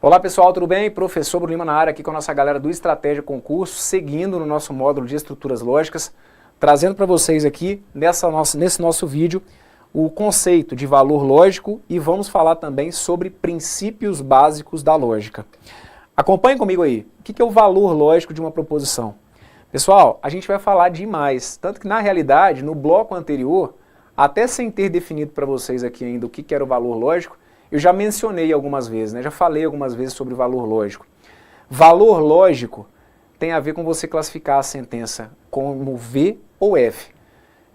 Olá pessoal, tudo bem? Professor Bruno Lima na área aqui com a nossa galera do Estratégia Concurso, seguindo no nosso módulo de estruturas lógicas, trazendo para vocês aqui, nesse nosso vídeo, o conceito de valor lógico e vamos falar também sobre princípios básicos da lógica. Acompanhe comigo aí, o que é o valor lógico de uma proposição? Pessoal, a gente vai falar demais, tanto que na realidade, no bloco anterior, até sem ter definido para vocês aqui ainda o que era o valor lógico, eu já mencionei algumas vezes, né? Já falei algumas vezes sobre valor lógico. Valor lógico tem a ver com você classificar a sentença como V ou F.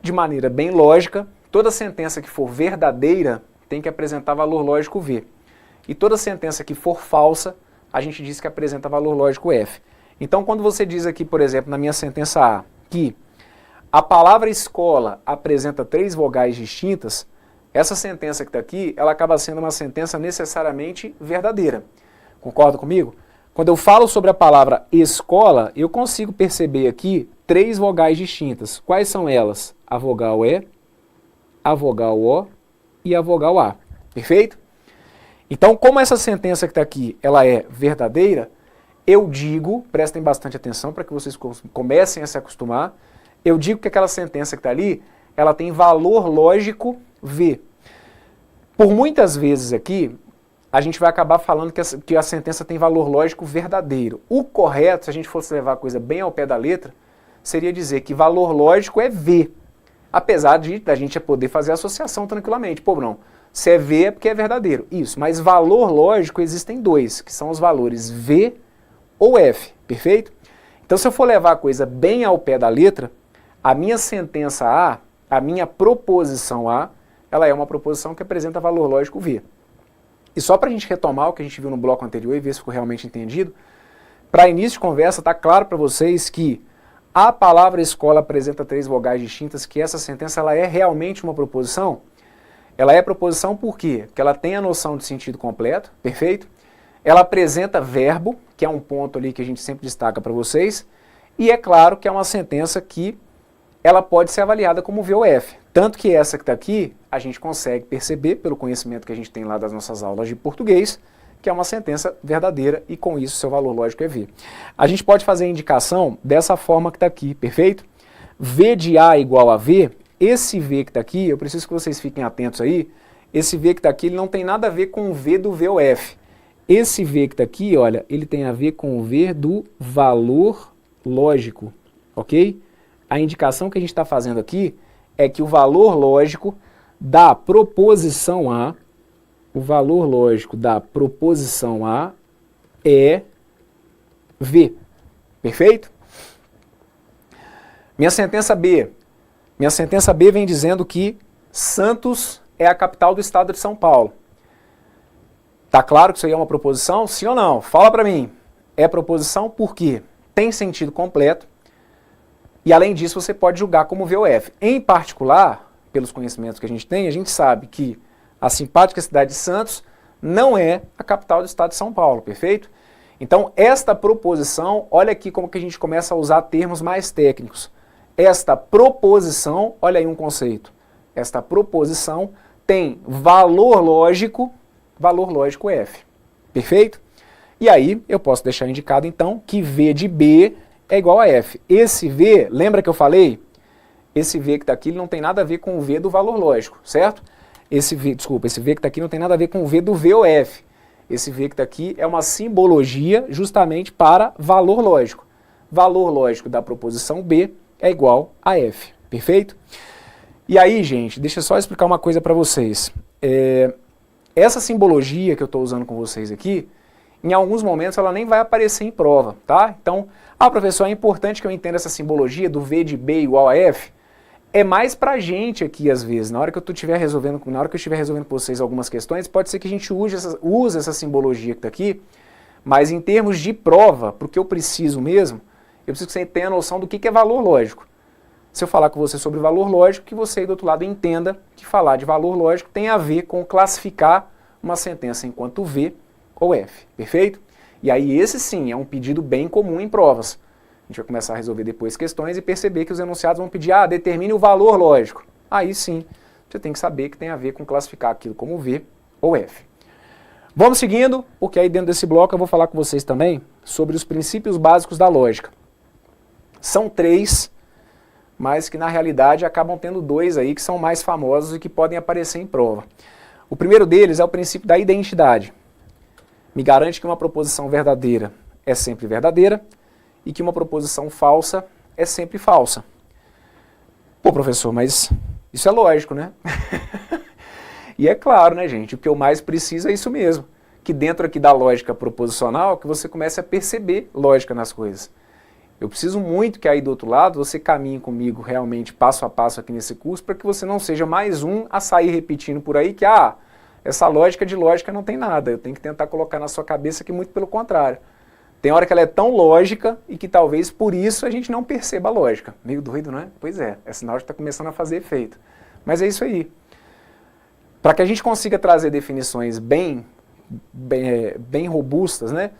De maneira bem lógica, toda sentença que for verdadeira tem que apresentar valor lógico V. E toda sentença que for falsa, a gente diz que apresenta valor lógico F. Então, quando você diz aqui, por exemplo, na minha sentença A, que a palavra escola apresenta 3 vogais distintas, essa sentença que está aqui, ela acaba sendo uma sentença necessariamente verdadeira. Concorda comigo? Quando eu falo sobre a palavra escola, eu consigo perceber aqui 3 vogais distintas. Quais são elas? A vogal E, a vogal O e a vogal A. Perfeito? Então, como essa sentença que está aqui, ela é verdadeira, eu digo, prestem bastante atenção para que vocês comecem a se acostumar, eu digo que aquela sentença que está ali, ela tem valor lógico V. Por muitas vezes aqui, a gente vai acabar falando que a sentença tem valor lógico verdadeiro. O correto, se a gente fosse levar a coisa bem ao pé da letra, seria dizer que valor lógico é V. Apesar da gente poder fazer a associação tranquilamente. Pô, não, se é V é porque é verdadeiro. Isso, mas valor lógico existem 2, que são os valores V ou F, perfeito? Então se eu for levar a coisa bem ao pé da letra, a minha sentença A, a minha proposição A, ela é uma proposição que apresenta valor lógico V. E só para a gente retomar o que a gente viu no bloco anterior e ver se ficou realmente entendido, para início de conversa está claro para vocês que a palavra escola apresenta 3 vogais distintas, que essa sentença ela é realmente uma proposição. Ela é proposição por quê? Porque ela tem a noção de sentido completo, perfeito? Ela apresenta verbo, que é um ponto ali que a gente sempre destaca para vocês, e é claro que é uma sentença que ela pode ser avaliada como V ou F. Tanto que essa que está aqui, a gente consegue perceber, pelo conhecimento que a gente tem lá das nossas aulas de português, que é uma sentença verdadeira e com isso seu valor lógico é V. A gente pode fazer a indicação dessa forma que está aqui, perfeito? V de A igual a V, esse V que está aqui, eu preciso que vocês fiquem atentos aí, esse V que está aqui ele não tem nada a ver com o V do V ou F. Esse V que está aqui, olha, ele tem a ver com o V do valor lógico, ok? A indicação que a gente está fazendo aqui é que o valor lógico da proposição A, o valor lógico da proposição A é V. Perfeito? Minha sentença B vem dizendo que Santos é a capital do estado de São Paulo. Tá claro que isso aí é uma proposição? Sim ou não? Fala para mim. É proposição porque tem sentido completo. E além disso, você pode julgar como V ou F. Em particular, pelos conhecimentos que a gente sabe que a simpática cidade de Santos não é a capital do estado de São Paulo, perfeito? Então, esta proposição, olha aqui como que a gente começa a usar termos mais técnicos. Esta proposição, olha aí um conceito, esta proposição tem valor lógico F, perfeito? E aí, eu posso deixar indicado então que V de B é igual a F. Esse V, lembra que eu falei? Esse V que está aqui não tem nada a ver com o V do valor lógico, certo? Esse V que está aqui não tem nada a ver com o V do V ou F. Esse V que está aqui é uma simbologia justamente para valor lógico. Valor lógico da proposição B é igual a F, perfeito? E aí, gente, deixa eu só explicar uma coisa para vocês. Essa simbologia que eu estou usando com vocês aqui, em alguns momentos ela nem vai aparecer em prova, tá? Então, professor, é importante que eu entenda essa simbologia do V de B igual a F. É mais pra gente aqui, às vezes, na hora que eu estiver resolvendo com vocês algumas questões, pode ser que a gente use essa simbologia que está aqui, mas em termos de prova, porque eu preciso mesmo, eu preciso que você tenha a noção do que é valor lógico. Se eu falar com você sobre valor lógico, que você aí do outro lado entenda que falar de valor lógico tem a ver com classificar uma sentença enquanto V ou F, perfeito? E aí esse sim é um pedido bem comum em provas. A gente vai começar a resolver depois questões e perceber que os enunciados vão pedir, determine o valor lógico. Aí sim, você tem que saber que tem a ver com classificar aquilo como V ou F. Vamos seguindo, porque aí dentro desse bloco eu vou falar com vocês também sobre os princípios básicos da lógica. São 3, mas que na realidade acabam tendo 2 aí que são mais famosos e que podem aparecer em prova. O primeiro deles é o princípio da identidade. Me garante que uma proposição verdadeira é sempre verdadeira e que uma proposição falsa é sempre falsa. Pô, professor, mas isso é lógico, né? E é claro, né, gente? O que eu mais preciso é isso mesmo. Que dentro aqui da lógica proposicional, que você comece a perceber lógica nas coisas. Eu preciso muito que aí do outro lado você caminhe comigo realmente passo a passo aqui nesse curso para que você não seja mais um a sair repetindo por aí que, essa lógica de lógica não tem nada. Eu tenho que tentar colocar na sua cabeça que muito pelo contrário. Tem hora que ela é tão lógica e que talvez por isso a gente não perceba a lógica. Meio doido, não é? Pois é, é sinal de que está começando a fazer efeito. Mas é isso aí. Para que a gente consiga trazer definições bem robustas, né,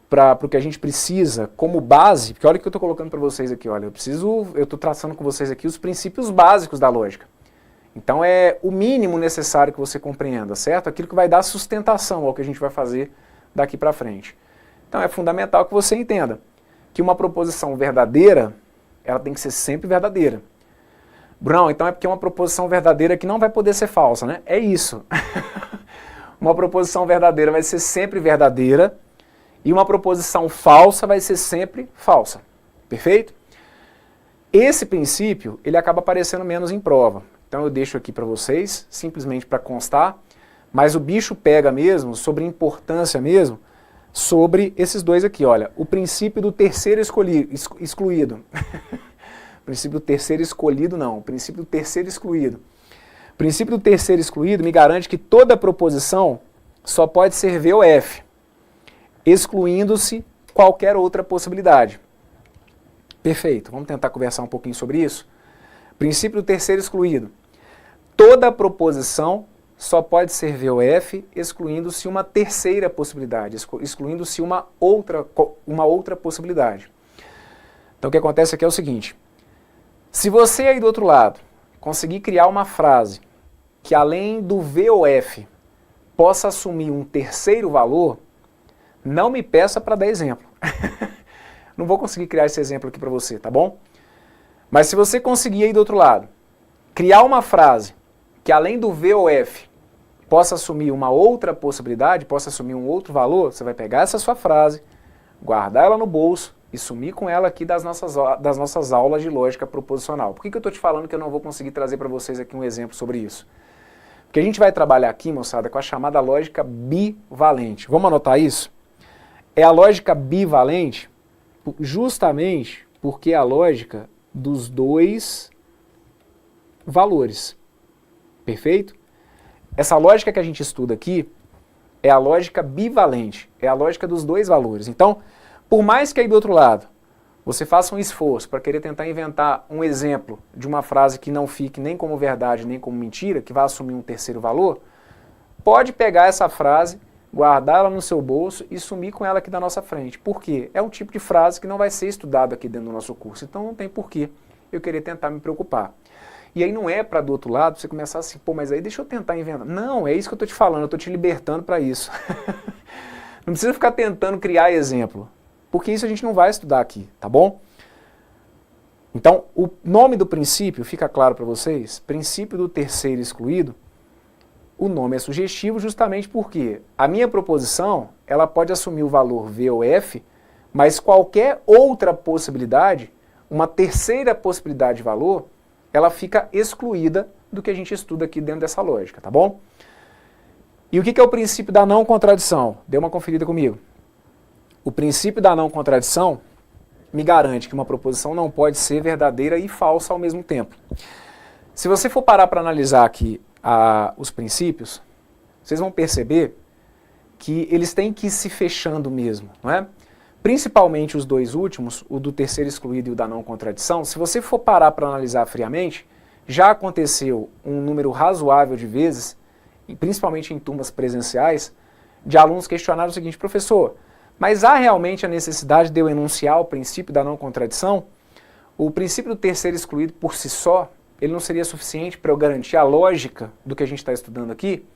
para o que a gente precisa como base, porque olha o que eu estou colocando para vocês aqui, olha, eu estou traçando com vocês aqui os princípios básicos da lógica. Então é o mínimo necessário que você compreenda, certo? Aquilo que vai dar sustentação ao que a gente vai fazer daqui para frente. Então é fundamental que você entenda que uma proposição verdadeira, ela tem que ser sempre verdadeira. Bruno, então é porque é uma proposição verdadeira que não vai poder ser falsa, né? É isso. Uma proposição verdadeira vai ser sempre verdadeira e uma proposição falsa vai ser sempre falsa. Perfeito? Esse princípio, ele acaba aparecendo menos em prova. Então eu deixo aqui para vocês, simplesmente para constar, mas o bicho pega mesmo, sobre importância mesmo, sobre esses 2 aqui, olha. O princípio do terceiro excluído. O princípio do terceiro escolhido não, o princípio do terceiro excluído. O princípio do terceiro excluído me garante que toda proposição só pode ser V ou F, excluindo-se qualquer outra possibilidade. Perfeito, vamos tentar conversar um pouquinho sobre isso. Princípio do terceiro excluído. Toda proposição só pode ser V ou F, excluindo-se uma terceira possibilidade, excluindo-se uma outra possibilidade. Então o que acontece aqui é o seguinte: se você aí do outro lado conseguir criar uma frase que além do V ou F possa assumir um terceiro valor, não me peça para dar exemplo. Não vou conseguir criar esse exemplo aqui para você, tá bom? Mas se você conseguir aí do outro lado criar uma frase que além do V ou F possa assumir uma outra possibilidade, possa assumir um outro valor, você vai pegar essa sua frase, guardar ela no bolso e sumir com ela aqui das nossas aulas de lógica proposicional. Por que eu estou te falando que eu não vou conseguir trazer para vocês aqui um exemplo sobre isso? Porque a gente vai trabalhar aqui, moçada, com a chamada lógica bivalente. Vamos anotar isso? É a lógica bivalente justamente porque é a lógica dos 2 valores. Perfeito? Essa lógica que a gente estuda aqui é a lógica bivalente, é a lógica dos 2 valores. Então, por mais que aí do outro lado você faça um esforço para querer tentar inventar um exemplo de uma frase que não fique nem como verdade nem como mentira, que vai assumir um terceiro valor, pode pegar essa frase, guardar ela no seu bolso e sumir com ela aqui da nossa frente. Por quê? É um tipo de frase que não vai ser estudado aqui dentro do nosso curso, então não tem porquê eu querer tentar me preocupar. E aí não é para do outro lado você começar assim, pô, mas aí deixa eu tentar inventar. Não, é isso que eu estou te falando, eu estou te libertando para isso. Não precisa ficar tentando criar exemplo, porque isso a gente não vai estudar aqui, tá bom? Então, o nome do princípio, fica claro para vocês, princípio do terceiro excluído, o nome é sugestivo justamente porque a minha proposição, ela pode assumir o valor V ou F, mas qualquer outra possibilidade, uma terceira possibilidade de valor, ela fica excluída do que a gente estuda aqui dentro dessa lógica, tá bom? E o que é o princípio da não contradição? Dê uma conferida comigo. O princípio da não contradição me garante que uma proposição não pode ser verdadeira e falsa ao mesmo tempo. Se você for parar para analisar aqui os princípios, vocês vão perceber que eles têm que ir se fechando mesmo, não é? Principalmente os 2 últimos, o do terceiro excluído e o da não contradição, se você for parar para analisar friamente, já aconteceu um número razoável de vezes, principalmente em turmas presenciais, de alunos questionarem o seguinte: professor, mas há realmente a necessidade de eu enunciar o princípio da não contradição? O princípio do terceiro excluído por si só, ele não seria suficiente para eu garantir a lógica do que a gente está estudando aqui?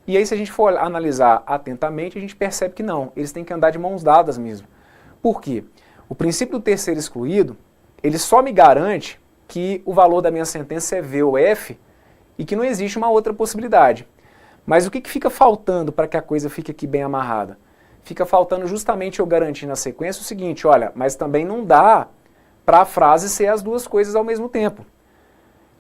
E aí se a gente for analisar atentamente, a gente percebe que não, eles têm que andar de mãos dadas mesmo. Por quê? O princípio do terceiro excluído, ele só me garante que o valor da minha sentença é V ou F e que não existe uma outra possibilidade. Mas o que fica faltando para que a coisa fique aqui bem amarrada? Fica faltando justamente eu garantir na sequência o seguinte, olha, mas também não dá para a frase ser as duas coisas ao mesmo tempo.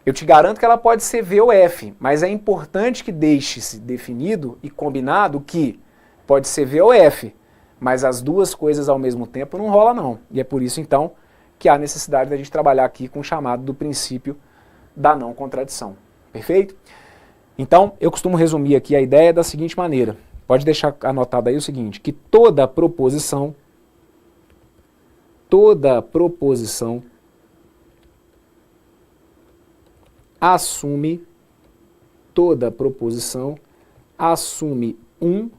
Eu te garanto que ela pode ser V ou F, mas é importante que deixe-se definido e combinado que pode ser V ou F, mas as duas coisas ao mesmo tempo não rola não. E é por isso então que há necessidade da gente trabalhar aqui com o chamado do princípio da não contradição. Perfeito? Então, eu costumo resumir aqui a ideia da seguinte maneira. Pode deixar anotado aí o seguinte, que toda proposição assume um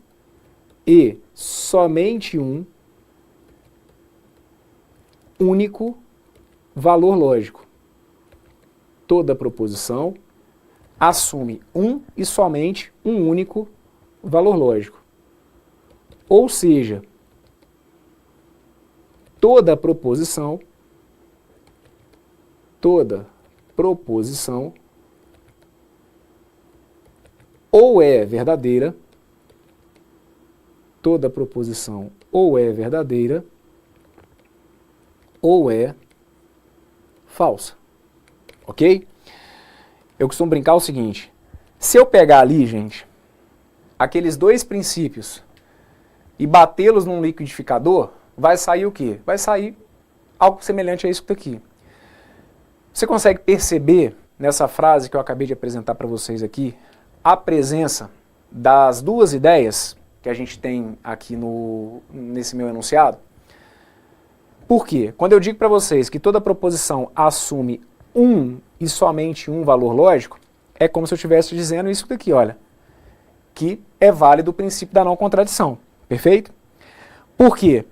e somente um único valor lógico. Toda proposição assume um e somente um único valor lógico. Ou seja, toda proposição ou é verdadeira, ou é falsa. Ok? Eu costumo brincar o seguinte, se eu pegar ali, gente, aqueles dois princípios e batê-los num liquidificador, vai sair o quê? Vai sair algo semelhante a isso daqui. Você consegue perceber nessa frase que eu acabei de apresentar para vocês aqui, a presença das duas ideias que a gente tem aqui nesse meu enunciado? Por quê? Quando eu digo para vocês que toda proposição assume um e somente um valor lógico, é como se eu estivesse dizendo isso daqui, olha, que é válido o princípio da não contradição, perfeito? Por quê?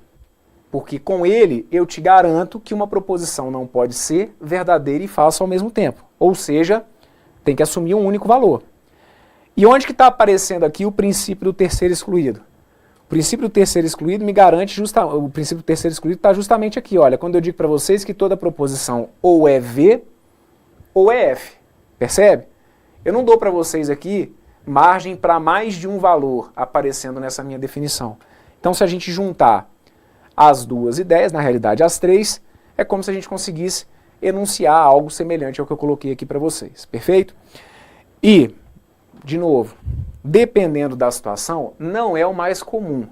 Porque com ele eu te garanto que uma proposição não pode ser verdadeira e falsa ao mesmo tempo, ou seja, tem que assumir um único valor. E onde que está aparecendo aqui o princípio do terceiro excluído? O princípio do terceiro excluído me garante, o princípio do terceiro excluído está justamente aqui, olha, quando eu digo para vocês que toda proposição ou é V ou é F, percebe? Eu não dou para vocês aqui margem para mais de um valor aparecendo nessa minha definição. Então se a gente juntar as duas ideias, na realidade as três, é como se a gente conseguisse enunciar algo semelhante ao que eu coloquei aqui para vocês, perfeito? E, de novo, dependendo da situação, não é o mais comum.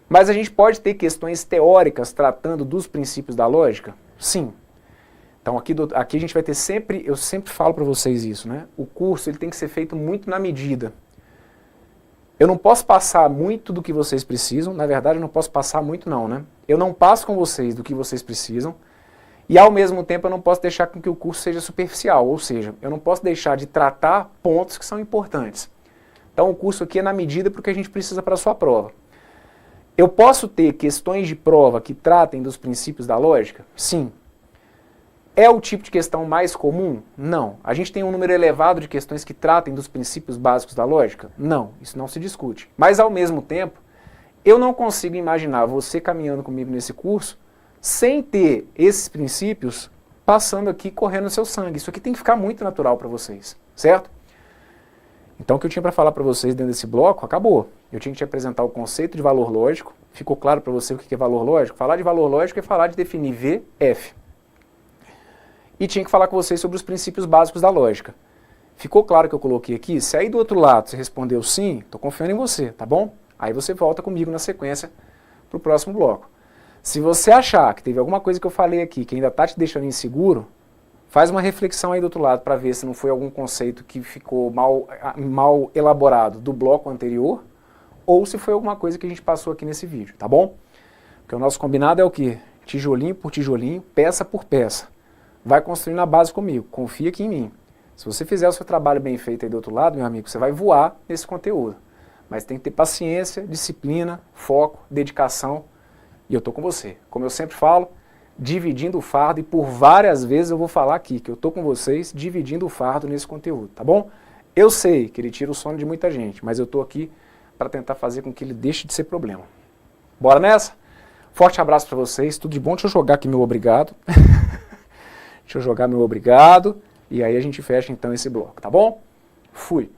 Mas a gente pode ter questões teóricas tratando dos princípios da lógica? Sim. Então aqui a gente vai ter sempre, eu sempre falo para vocês isso, né? O curso ele tem que ser feito muito na medida. Eu não posso passar muito do que vocês precisam, na verdade eu não posso passar muito não, né? Eu não passo com vocês do que vocês precisam e ao mesmo tempo eu não posso deixar com que o curso seja superficial, ou seja, eu não posso deixar de tratar pontos que são importantes. Então o curso aqui é na medida para o que a gente precisa para a sua prova. Eu posso ter questões de prova que tratem dos princípios da lógica? Sim. É o tipo de questão mais comum? Não. A gente tem um número elevado de questões que tratem dos princípios básicos da lógica? Não, isso não se discute. Mas ao mesmo tempo, eu não consigo imaginar você caminhando comigo nesse curso sem ter esses princípios passando aqui, correndo no seu sangue. Isso aqui tem que ficar muito natural para vocês, certo? Então o que eu tinha para falar para vocês dentro desse bloco, acabou. Eu tinha que te apresentar o conceito de valor lógico. Ficou claro para você o que é valor lógico? Falar de valor lógico é falar de definir V, F. E tinha que falar com vocês sobre os princípios básicos da lógica. Ficou claro que eu coloquei aqui? Se aí do outro lado você respondeu sim, estou confiando em você, tá bom? Aí você volta comigo na sequência para o próximo bloco. Se você achar que teve alguma coisa que eu falei aqui que ainda está te deixando inseguro, faz uma reflexão aí do outro lado para ver se não foi algum conceito que ficou mal elaborado do bloco anterior ou se foi alguma coisa que a gente passou aqui nesse vídeo, tá bom? Porque o nosso combinado é o quê? Tijolinho por tijolinho, peça por peça. Vai construindo a base comigo, confia aqui em mim. Se você fizer o seu trabalho bem feito aí do outro lado, meu amigo, você vai voar nesse conteúdo. Mas tem que ter paciência, disciplina, foco, dedicação, e eu tô com você. Como eu sempre falo, dividindo o fardo, e por várias vezes eu vou falar aqui, que eu tô com vocês, dividindo o fardo nesse conteúdo, tá bom? Eu sei que ele tira o sono de muita gente, mas eu estou aqui para tentar fazer com que ele deixe de ser problema. Bora nessa? Forte abraço para vocês, tudo de bom. Deixa eu jogar aqui meu obrigado. Deixa eu jogar meu obrigado e aí a gente fecha então esse bloco, tá bom? Fui.